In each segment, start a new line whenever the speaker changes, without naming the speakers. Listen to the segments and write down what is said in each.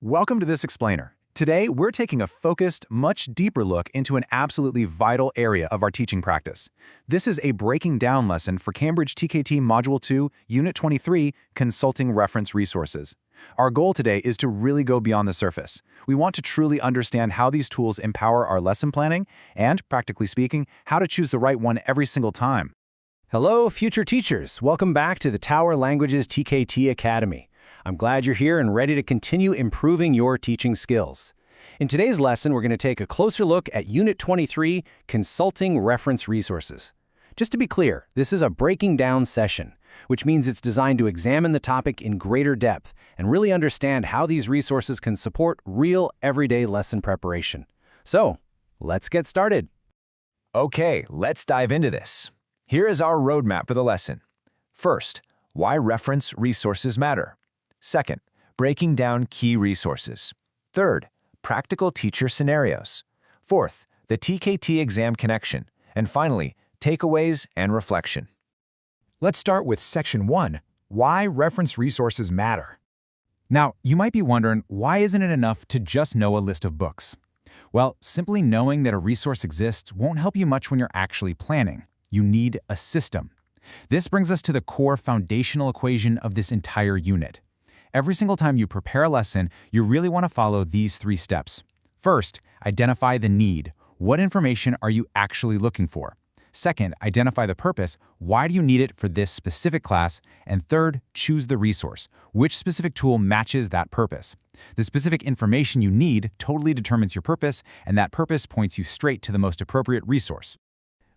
Welcome to this explainer. Today, we're taking a focused, much deeper look into an absolutely vital area of our teaching practice. This is a breaking down lesson for Cambridge TKT Module 2, Unit 23, Consulting Reference Resources. Our goal today is to really go beyond the surface. We want to truly understand how these tools empower our lesson planning and, practically speaking, how to choose the right one every single time.
Hello, future teachers. Welcome back to the Tower Languages TKT Academy. I'm glad you're here and ready to continue improving your teaching skills. In today's lesson, we're going to take a closer look at Unit 23, Consulting Reference Resources. Just to be clear, this is a breaking down session, which means it's designed to examine the topic in greater depth and really understand how these resources can support real, everyday lesson preparation. So, let's get started.
Okay, let's dive into this. Here is our roadmap for the lesson. First, why reference resources matter. Second, breaking down key resources. Third, practical teacher scenarios. Fourth, the TKT exam connection. And finally, takeaways and reflection.
Let's start with Section 1, Why Reference Resources Matter. Now, you might be wondering, why isn't it enough to just know a list of books? Well, simply knowing that a resource exists won't help you much when you're actually planning. You need a system. This brings us to the core foundational equation of this entire unit. Every single time you prepare a lesson, you really want to follow these 3 steps. First, identify the need. What information are you actually looking for? Second, identify the purpose. Why do you need it for this specific class? And third, choose the resource. Which specific tool matches that purpose? The specific information you need totally determines your purpose, and that purpose points you straight to the most appropriate resource.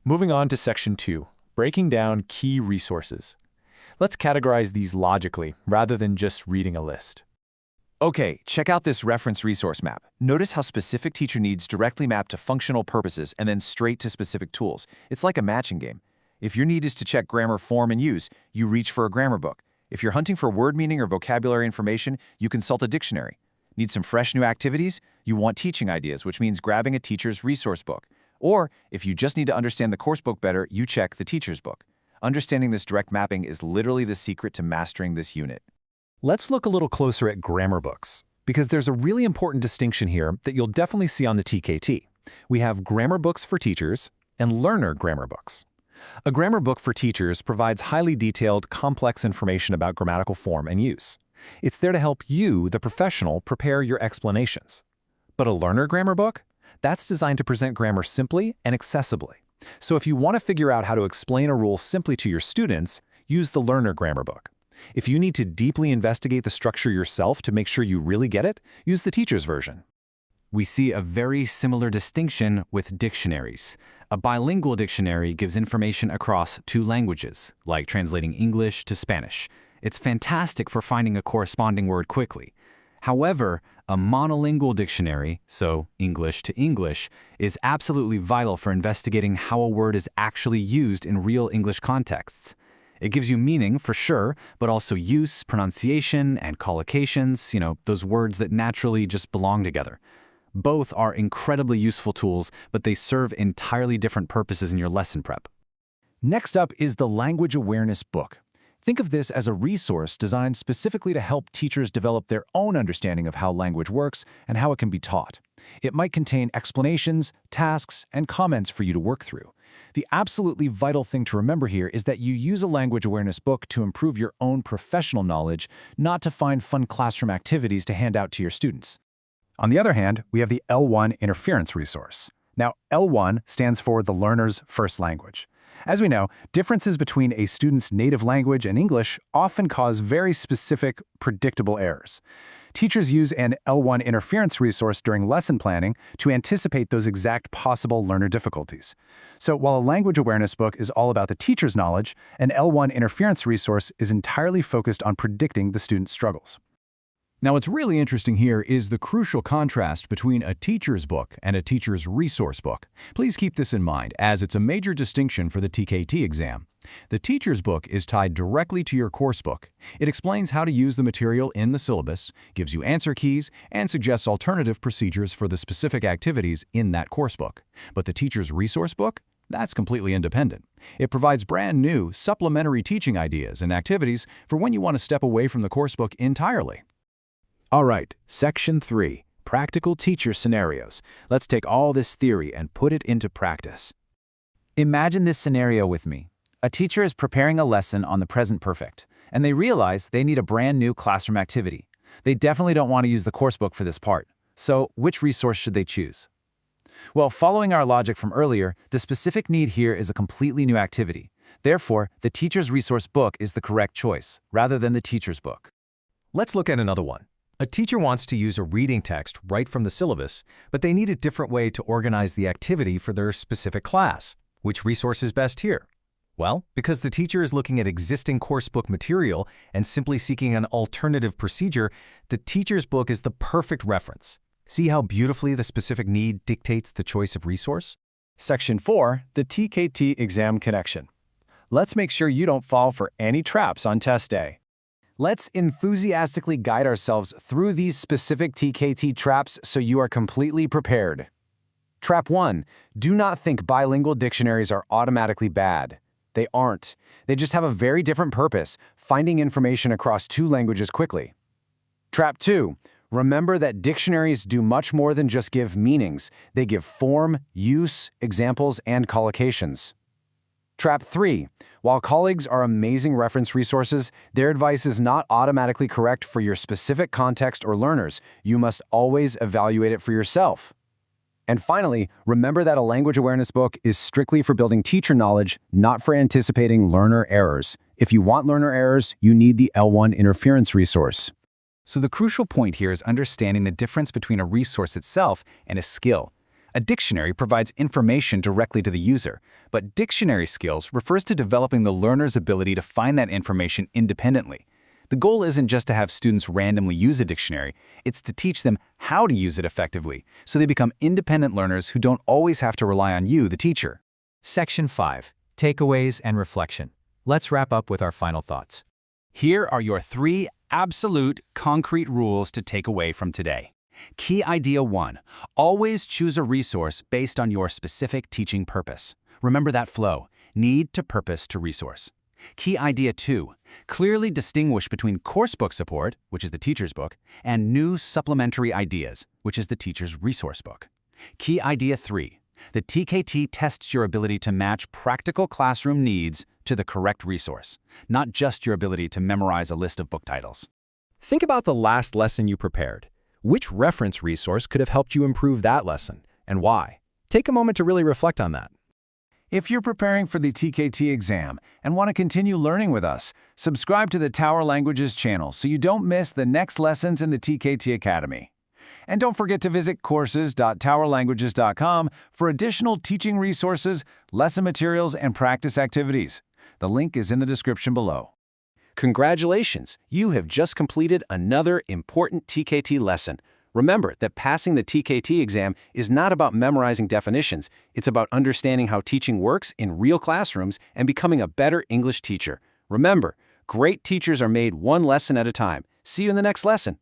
Moving on to Section 2, breaking down key resources. Let's categorize these logically, rather than just reading a list. Okay, check out this reference resource map. Notice how specific teacher needs directly map to functional purposes and then straight to specific tools. It's like a matching game. If your need is to check grammar form and use, you reach for a grammar book. If you're hunting for word meaning or vocabulary information, you consult a dictionary. Need some fresh new activities? You want teaching ideas, which means grabbing a teacher's resource book. Or, if you just need to understand the course book better, you check the teacher's book. Understanding this direct mapping is literally the secret to mastering this unit.
Let's look a little closer at grammar books, because there's a really important distinction here that you'll definitely see on the TKT. We have grammar books for teachers and learner grammar books. A grammar book for teachers provides highly detailed, complex information about grammatical form and use. It's there to help you, the professional, prepare your explanations. But a learner grammar book? That's designed to present grammar simply and accessibly. So if you want to figure out how to explain a rule simply to your students, use the learner grammar book. If you need to deeply investigate the structure yourself to make sure you really get it, use the teacher's version.
We see a very similar distinction with dictionaries. A bilingual dictionary gives information across 2 languages, like translating English to Spanish. It's fantastic for finding a corresponding word quickly. However, a monolingual dictionary, so English to English, is absolutely vital for investigating how a word is actually used in real English contexts. It gives you meaning, for sure, but also use, pronunciation, and collocations, those words that naturally just belong together. Both are incredibly useful tools, but they serve entirely different purposes in your lesson prep.
Next up is the Language Awareness Book. Think of this as a resource designed specifically to help teachers develop their own understanding of how language works and how it can be taught. It might contain explanations, tasks, and comments for you to work through. The absolutely vital thing to remember here is that you use a language awareness book to improve your own professional knowledge, not to find fun classroom activities to hand out to your students.
On the other hand, we have the L1 interference resource. Now, L1 stands for the learner's first language. As we know, differences between a student's native language and English often cause very specific, predictable errors. Teachers use an L1 interference resource during lesson planning to anticipate those exact possible learner difficulties. So while a language awareness book is all about the teacher's knowledge, an L1 interference resource is entirely focused on predicting the student's struggles.
Now, what's really interesting here is the crucial contrast between a teacher's book and a teacher's resource book. Please keep this in mind, as it's a major distinction for the TKT exam. The teacher's book is tied directly to your course book. It explains how to use the material in the syllabus, gives you answer keys, and suggests alternative procedures for the specific activities in that course book. But the teacher's resource book? That's completely independent. It provides brand new, supplementary teaching ideas and activities for when you want to step away from the course book entirely.
All right, Section 3, Practical Teacher Scenarios. Let's take all this theory and put it into practice. Imagine this scenario with me. A teacher is preparing a lesson on the present perfect, and they realize they need a brand new classroom activity. They definitely don't want to use the coursebook for this part. So, which resource should they choose? Well, following our logic from earlier, the specific need here is a completely new activity. Therefore, the teacher's resource book is the correct choice, rather than the teacher's book.
Let's look at another one. A teacher wants to use a reading text right from the syllabus, but they need a different way to organize the activity for their specific class. Which resource is best here? Well, because the teacher is looking at existing coursebook material and simply seeking an alternative procedure, the teacher's book is the perfect reference. See how beautifully the specific need dictates the choice of resource?
Section 4, the TKT exam connection. Let's make sure you don't fall for any traps on test day. Let's enthusiastically guide ourselves through these specific TKT traps so you are completely prepared. Trap 1. Do not think bilingual dictionaries are automatically bad. They aren't. They just have a very different purpose, finding information across two languages quickly. Trap 2. Remember that dictionaries do much more than just give meanings. They give form, use, examples, and collocations. Trap 3. While colleagues are amazing reference resources, their advice is not automatically correct for your specific context or learners. You must always evaluate it for yourself. And finally, remember that a language awareness book is strictly for building teacher knowledge, not for anticipating learner errors. If you want learner errors, you need the L1 interference resource.
So the crucial point here is understanding the difference between a resource itself and a skill. A dictionary provides information directly to the user, but dictionary skills refers to developing the learner's ability to find that information independently. The goal isn't just to have students randomly use a dictionary, it's to teach them how to use it effectively, so they become independent learners who don't always have to rely on you, the teacher.
Section 5, Takeaways and Reflection. Let's wrap up with our final thoughts.
Here are your 3 absolute, concrete rules to take away from today. Key idea 1. Always choose a resource based on your specific teaching purpose. Remember that flow, need to purpose to resource. Key idea 2. Clearly distinguish between coursebook support, which is the teacher's book, and new supplementary ideas, which is the teacher's resource book. Key idea 3. The TKT tests your ability to match practical classroom needs to the correct resource, not just your ability to memorize a list of book titles.
Think about the last lesson you prepared. Which reference resource could have helped you improve that lesson, and why? Take a moment to really reflect on that.
If you're preparing for the TKT exam and want to continue learning with us, subscribe to the Tower Languages channel so you don't miss the next lessons in the TKT Academy. And don't forget to visit courses.towerlanguages.com for additional teaching resources, lesson materials, and practice activities. The link is in the description below.
Congratulations! You have just completed another important TKT lesson. Remember that passing the TKT exam is not about memorizing definitions. It's about understanding how teaching works in real classrooms and becoming a better English teacher. Remember, great teachers are made one lesson at a time. See you in the next lesson.